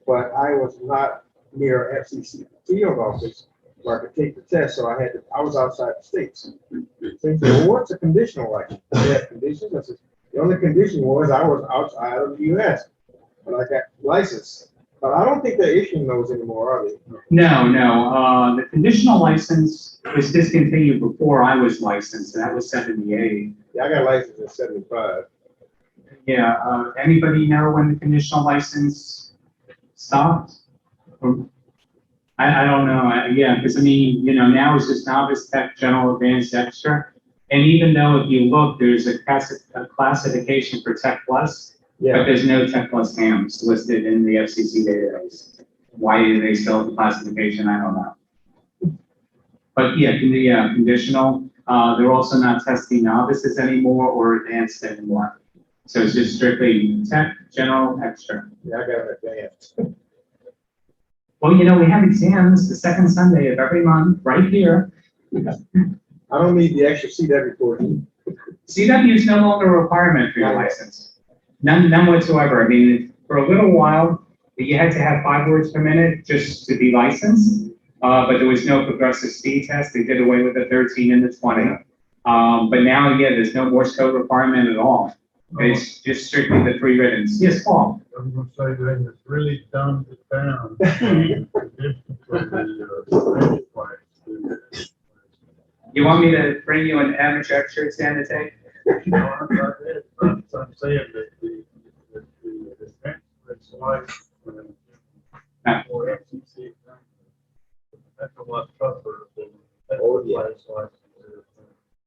but I was not near FCC field office. where I could take the test, so I was outside the states. So he said, well, what's a conditional license? They have conditions? I said, the only condition was I was outside of the US, but I got licensed. But I don't think they're issuing those anymore, are they? No, the conditional license was discontinued before I was licensed, and that was 78. Yeah, I got licensed in 75. Yeah, anybody know when the conditional license stopped? I don't know, yeah, because I mean, you know, now it's just novice, tech, general, advanced, extra. And even though if you look, there's a classification for Tech Plus, but there's no Tech Plus hams listed in the FCC database. Why do they still have the classification? I don't know. But yeah, conditional. They're also not testing novices anymore or advanced anymore. So it's just strictly tech, general, extra. Yeah, I got an advanced. Well, you know, we have exams the second Sunday of every month, right here. I don't need the extra CW portion. CW is no longer a requirement for your license. None whatsoever. I mean, for a little while, you had to have 5 words per minute just to be licensed, but there was no progressive speed test. They did away with the 13 and the 20. But now, yeah, there's no Morse code requirement at all. It's just strictly the 3 ribbons. Yes, Paul? I'm gonna say that it's really dumbed it down. You want me to bring you an amateur extra exam to take? No, I'm saying that the it's like, or FCC, that's a lot tougher than.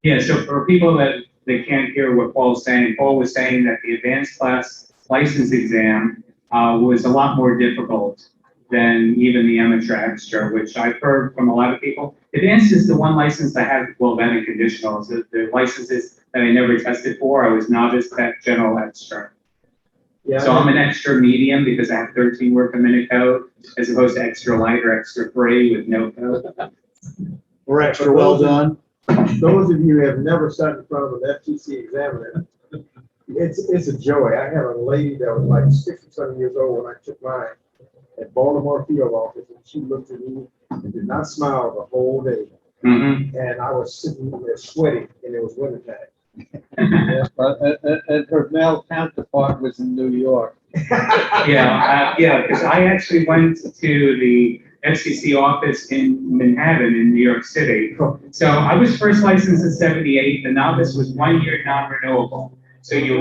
Yeah, so for people that can't hear what Paul's saying, Paul was saying that the advanced class license exam was a lot more difficult than even the amateur extra, which I've heard from a lot of people. Advanced is the one license I have, well, then in conditional, so the licenses that I never tested for, I was novice, tech, general, extra. Yeah, So I'm an extra medium because I have 13 word per minute code, as opposed to extra light or extra free with no code. Or extra well done. Those of you who have never sat in front of an FTC examiner, it's a joy. I had a lady that was like 67 years old when I took mine at Baltimore field office, and she looked at me and did not smile the whole day. Mm-hmm. And I was sitting there sweating, and it was wintertime. And her male counterpart was in New York. Yeah, because I actually went to the FCC office in Manhattan in New York City. So I was first licensed in 78. The novice was 1 year non-renewable. So you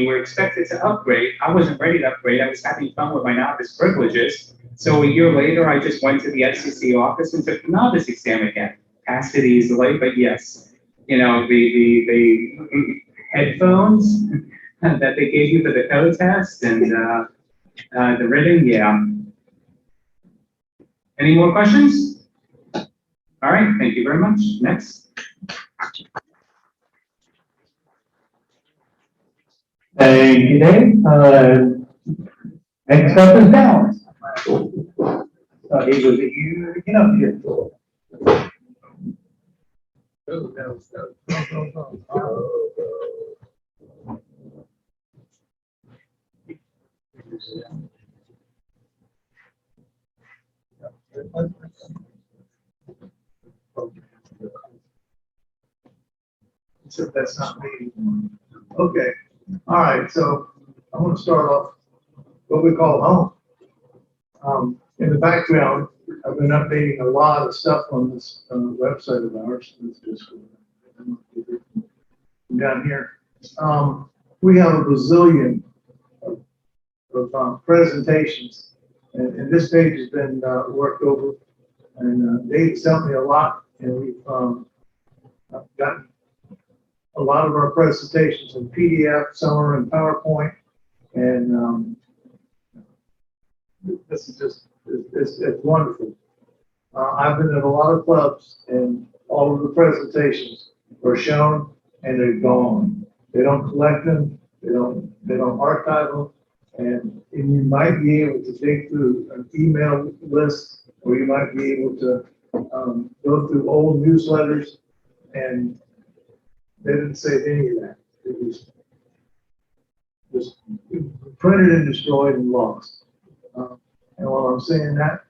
were expected to upgrade. I wasn't ready to upgrade. I was having fun with my novice privileges. So a year later, I just went to the FCC office and took the novice exam again. Passed it easily, but yes, you know, the headphones that they gave you for the code test and the ribbon, yeah. Any more questions? All right, thank you very much. Next. Thank you, Dave. Next up is balance. He was you to get up here. Except that's not me. Okay, all right, so I'm gonna start off what we call home. In the background, I've been updating a lot of stuff on this website of ours. Let's just go down here. We have a bazillion of presentations, and this page has been worked over, and Dave's helped me a lot, and we've gotten a lot of our presentations in PDF, some are in PowerPoint, and this is just, it's wonderful. I've been at a lot of clubs, and all of the presentations are shown, and they're gone. They don't collect them, they don't archive them, and you might be able to dig through an email list, or you might be able to go through old newsletters, and they didn't save any of that. It was just printed and destroyed and lost. And while I'm saying that,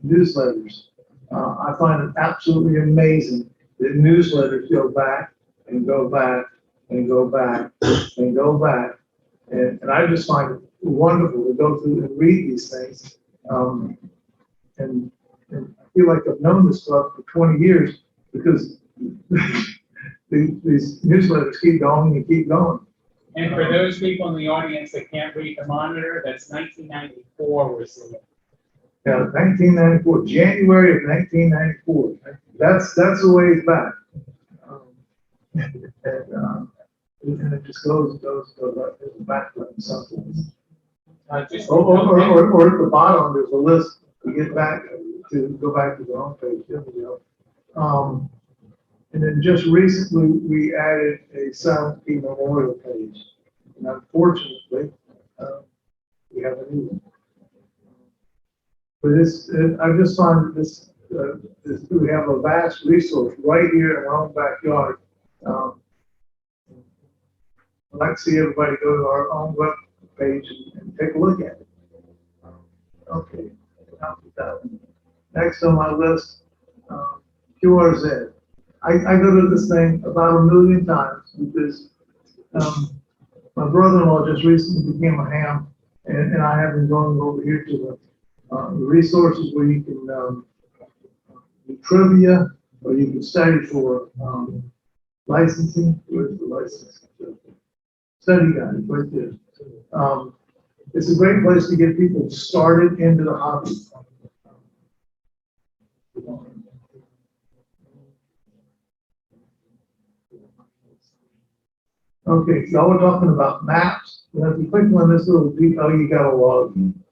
newsletters, I find it absolutely amazing that newsletters go back and go back and go back and go back. And I just find it wonderful to go through and read these things. And I feel like I've known this club for 20 years because these newsletters keep going and keep going. And for those people in the audience that can't read the monitor, that's 1994 was the. Yeah, 1994, January of 1994. That's the way it's back. And it just goes back like something. Or at the bottom, there's a list to get back to go back to the homepage. There we go. And then just recently, we added a silent key memorial page. And unfortunately, we have a new one. But I just find that we have a vast resource right here in our own backyard. I'd like to see everybody go to our own web page and take a look at it. Okay, next on my list, QRZ. I go to this thing about 1 million times because my brother-in-law just recently became a ham, and I have been going over here to the resources where you can do trivia or you can study for licensing. Where's the license? Study guide right there. It's a great place to get people started into the hobby. Okay, so we're talking about maps. You if you click on this little, you got to log in.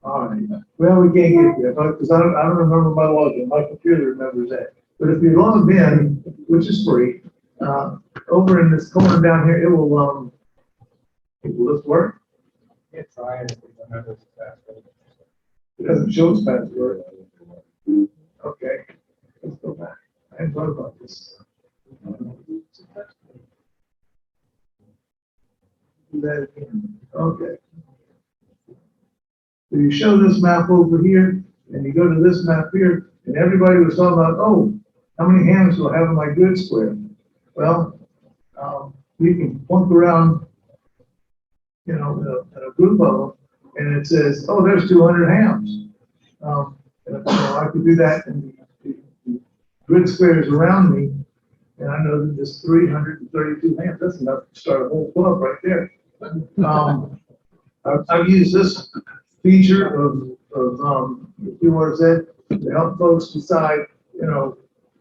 All right. Well, we can't get there because I don't remember my login. My computer remembers that. But if you log in, which is free, over in this corner down here, it will this work? Yeah, try it if you remember the password. It doesn't show its password. Okay, let's go back. I hadn't thought about this. Do that again. Okay. So you show this map over here, and you go to this map here, and everybody was talking about, oh, how many hams do I have in my good square? Well, you can plunk around, in a group of them, and it says, oh, there's 200 hams. I could do that in the grid squares around me, and I know that there's 332 hams. That's enough to start a whole club right there. I've used this feature of QRZ to help folks decide,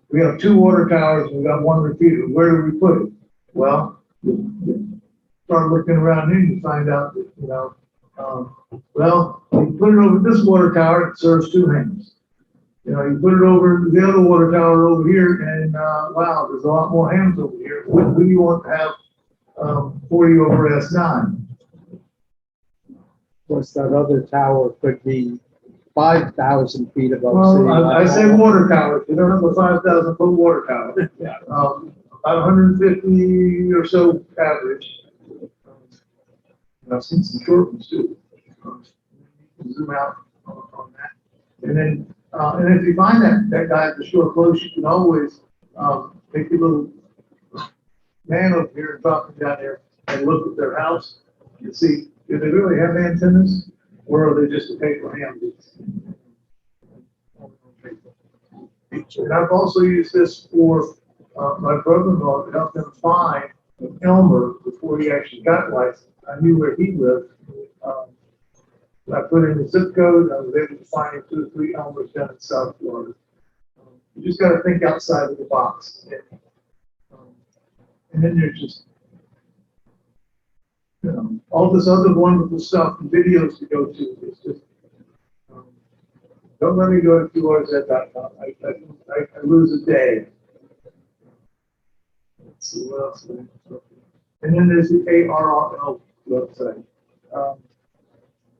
we have 2 water towers and we got 1 repeater. Where do we put it? Well, you start looking around here and you find out that, you put it over this water tower, it serves 2 hams. You put it over the other water tower over here and, wow, there's a lot more hams over here. What do you want to have 40 over S9? Of course, that other tower could be 5,000 feet above sea Well, level. I say water towers. You don't have a 5,000 foot water tower. Yeah. About 150 or so average. I've seen some short ones too. Zoom out on that. And then, and if you find that guy at the shore close, you can always take your little man over here and drop him down there and look at their house and see, do they really have antennas or are they just a paper ham? And I've also used this for my brother-in-law to help him find Elmer before he actually got licensed. I knew where he lived. I put in the zip code. I was able to find 2 or 3 Elmers down in South Florida. You just got to think outside of the box. And then there's just, all this other wonderful stuff and videos to go to. It's just, don't let me go to QRZ.com. I lose a day. Let's see what else. And then there's the ARRL website.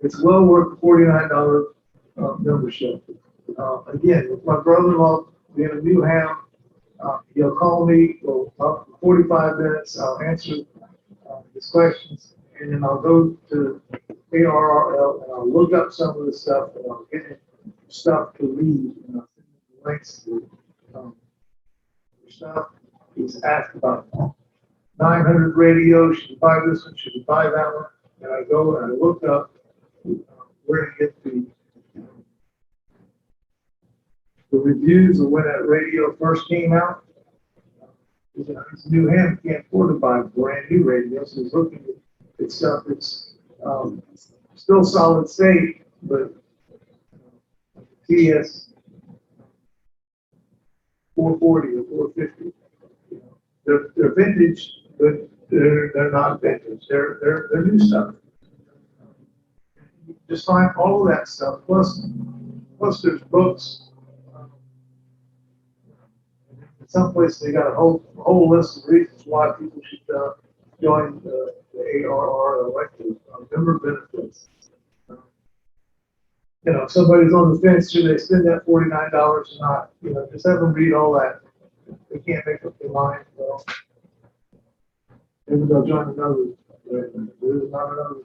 It's well worth the $49 membership. Again, with my brother-in-law being a new ham, he'll call me for about 45 minutes. I'll answer his questions, and then I'll go to ARRL and I'll look up some of the stuff and I'll get stuff to read. And I'll send it links to, stuff. He's asked about 900 radios, should you buy this one, should you buy that one? And I go and I look up where to get the reviews of when that radio first came out. He's a new hand, can't afford to buy a brand new radio, so he's looking at stuff that's still solid state, but TS 440 or 450. They're vintage, but they're not vintage. They're new stuff. You just find all of that stuff. Plus there's books. In some places they got a whole list of reasons why people should join the ARR elective member benefits. If somebody's on the fence, should they spend that $49 or not? Just have them read all that. They can't make up their mind. Well, maybe they'll join another. There's not another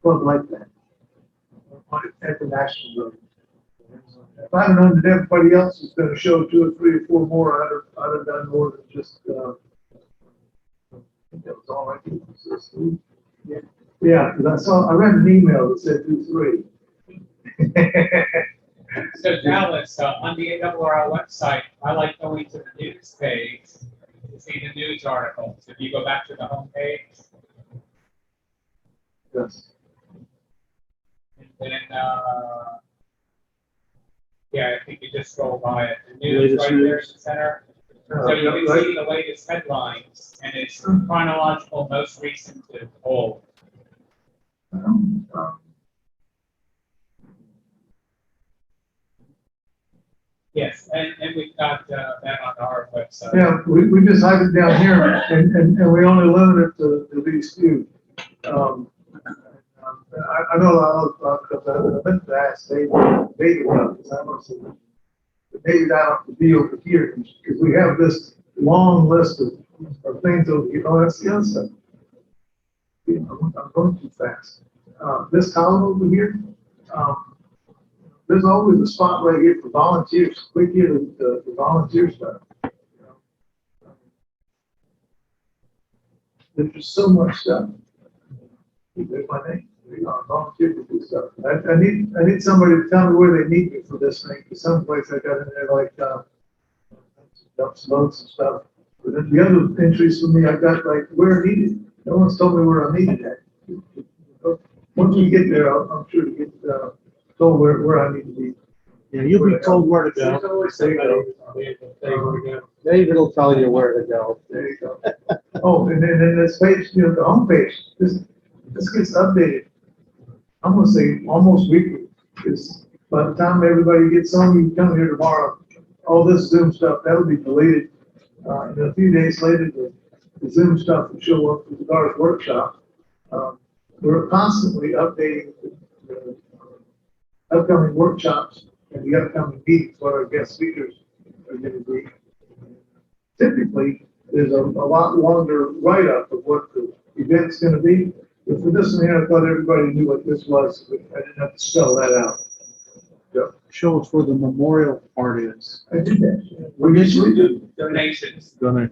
club like that. At the national level. If I'd have known that everybody else was going to show 2 or 3 or 4 more, I'd have done more than just. I think that was all I did. Yeah, because I read an email that said do 3. So Dallas, on the ARR website, I like going to the news page to see the news articles. If you go back to the homepage. Yes. And then, yeah, I think you just scroll by it. The news right there in the center. So you can see the latest headlines, and it's chronological, most recent to old. Yes, and we've got that on our website. Yeah, we just have it down here, and we only limit it to these few. I know a lot of because I meant to ask David about this. I must say, maybe that ought to be over here because we have this long list of things over here. Oh, that's the other stuff. I'm going too fast. This column over here, there's always a spot right here for volunteers. Click here to the volunteer stuff. There's just so much stuff. There's my name. Volunteer to do stuff. I need somebody to tell me where they need me for this thing. Because someplace I got in there like dumps loads and stuff. But then the other entries for me, I got like where needed. No one's told me where I'm needed at. Once we get there, I'm sure to get told where I need to be. Yeah, you'll be told where to There's go. always somebody. David will tell you where to go. There you go. Oh, and then this page, the homepage, this gets updated. I'm gonna say almost weekly, because by the time everybody gets on, you come here tomorrow, all this Zoom stuff, that'll be deleted. And a few days later, the Zoom stuff will show up for the GAR's workshop. We're constantly updating the upcoming workshops and the upcoming meetings, what our guest speakers are going to be. Typically, there's a lot longer write-up of what the event's going to be. But for this one here, I thought everybody knew what this was, but I didn't have to spell that out. So, Show us where the memorial part is. I did that. We usually do. Donations. You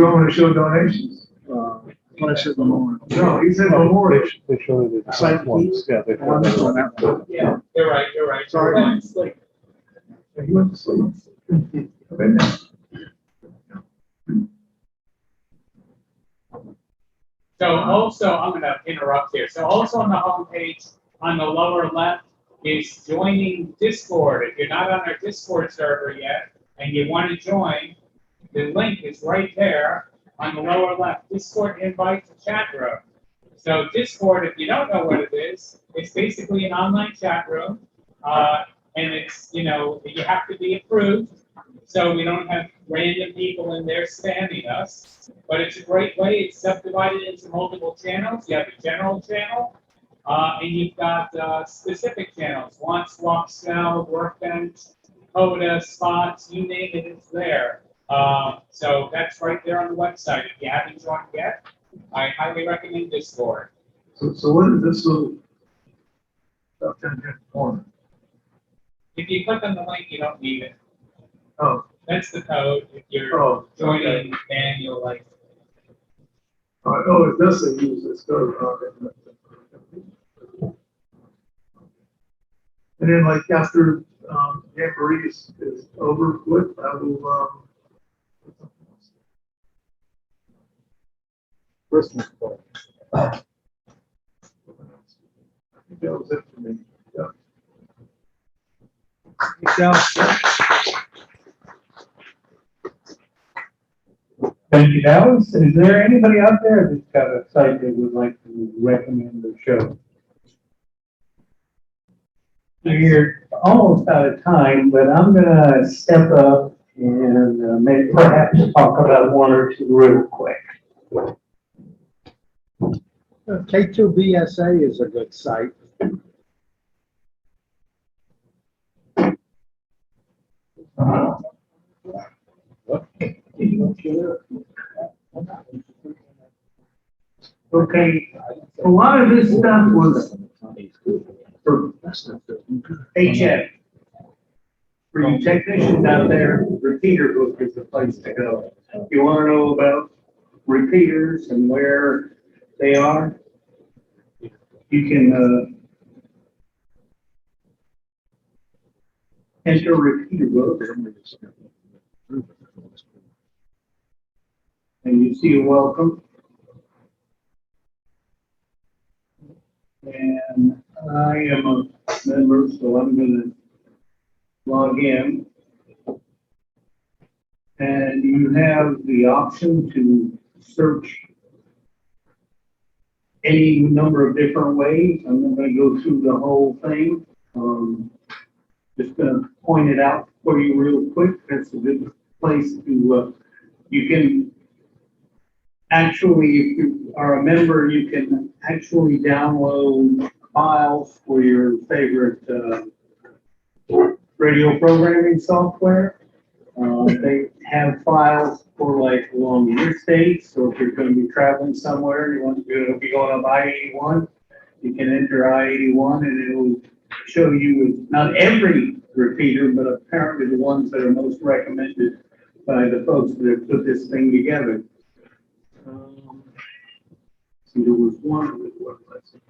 want to show donations? When I said memorial. No, he said memorial. They show you the site ones. Yeah, they show this one, that one. Yeah, you're right. Sorry. You're right. He went to sleep. I've been there. So also, I'm going to interrupt here. So also on the homepage, on the lower left, is joining Discord. If you're not on our Discord server yet and you want to join, the link is right there on the lower left. Discord invite to chat room. So Discord, if you don't know what it is, it's basically an online chat room. And it's, you have to be approved. So we don't have random people in there spamming us. But it's a great way. It's subdivided into multiple channels. You have a general channel. And you've got specific channels, Want, Swap, Sell, Workbench, Coda, Spots, you name it, it's there. So that's right there on the website. If you haven't joined yet, I highly recommend Discord. So what is this little stuff down here in the corner? If you click on the link, you don't need it. Oh. That's the code. If you're Oh, joining, then you'll like. Oh, it doesn't use this code. And then like after, Jamboree is over with, I will, Christmas card. I think that was it for me. Yeah. Thank you, Dallas. Is there anybody out there that's got a site that would like to recommend or show? We're almost out of time, but I'm gonna step up and maybe perhaps talk about one or two real quick. K2BSA is a good site. Okay, a lot of this stuff was for HF. For you technicians out there, repeater book is the place to go. If you want to know about repeaters and where they are, you can enter repeater book. And you see a welcome. And I am a member, so I'm going to log in. And you have the option to search any number of different ways. I'm not going to go through the whole thing. Just going to point it out for you real quick. That's a good place to, you can actually, if you are a member, you can actually download files for your favorite radio programming software. They have files for like along interstates, so if you're going to be traveling somewhere, you want to be going up I-81, you can enter I-81 and it'll show you not every repeater, but apparently the ones that are most recommended by the folks that have put this thing together. See, there was one with what was it?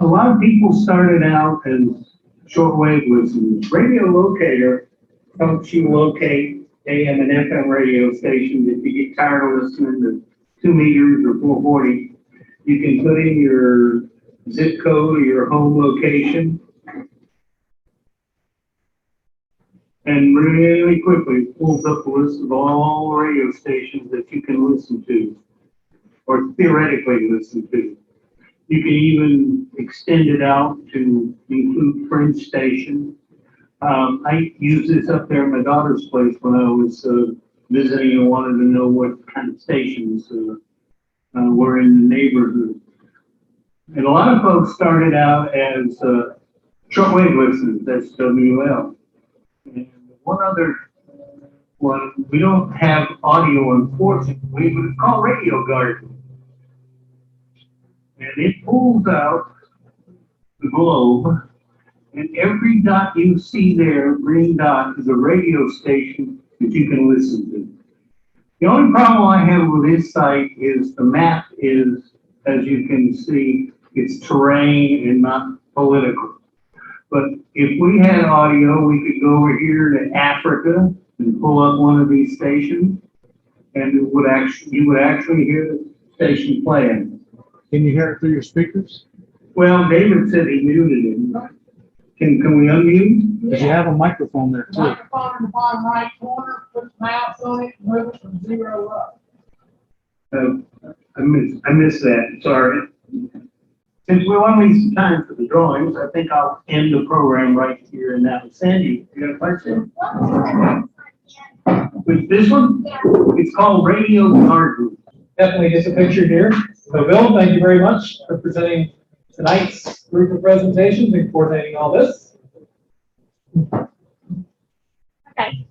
A lot of people started out as shortwave listeners. Radio Locator helps you locate AM and FM radio stations. If you get tired of listening to 2 meters or 440, you can put in your zip code or your home location. And really quickly pulls up a list of all radio stations that you can listen to, or theoretically listen to. You can even extend it out to include fringe stations. I used this up there at my daughter's place when I was visiting and wanted to know what kind of stations were in the neighborhood. And a lot of folks started out as shortwave listeners, SWL. And one other one, we don't have audio, unfortunately, but it's called Radio Garden. And it pulls out the globe, and every dot you see there, green dot, is a radio station that you can listen to. The only problem I have with this site is the map is, as you can see, it's terrain and not political. But if we had audio, we could go over here to Africa and pull up one of these stations, and you would actually hear the station playing. Can you hear it through your speakers? Well, David said he muted it. Can we unmute? Because you have a microphone there too. Microphone in the bottom right corner, put the mouse on it, move it from 0 up. I missed that, sorry. Since we're only some time for the drawings, I think I'll end the program right here and now. Sandy, you got a question? With this one? It's called Radio Garden. Definitely just a picture here. So Bill, thank you very much for presenting tonight's group of presentations and coordinating all this. Okay.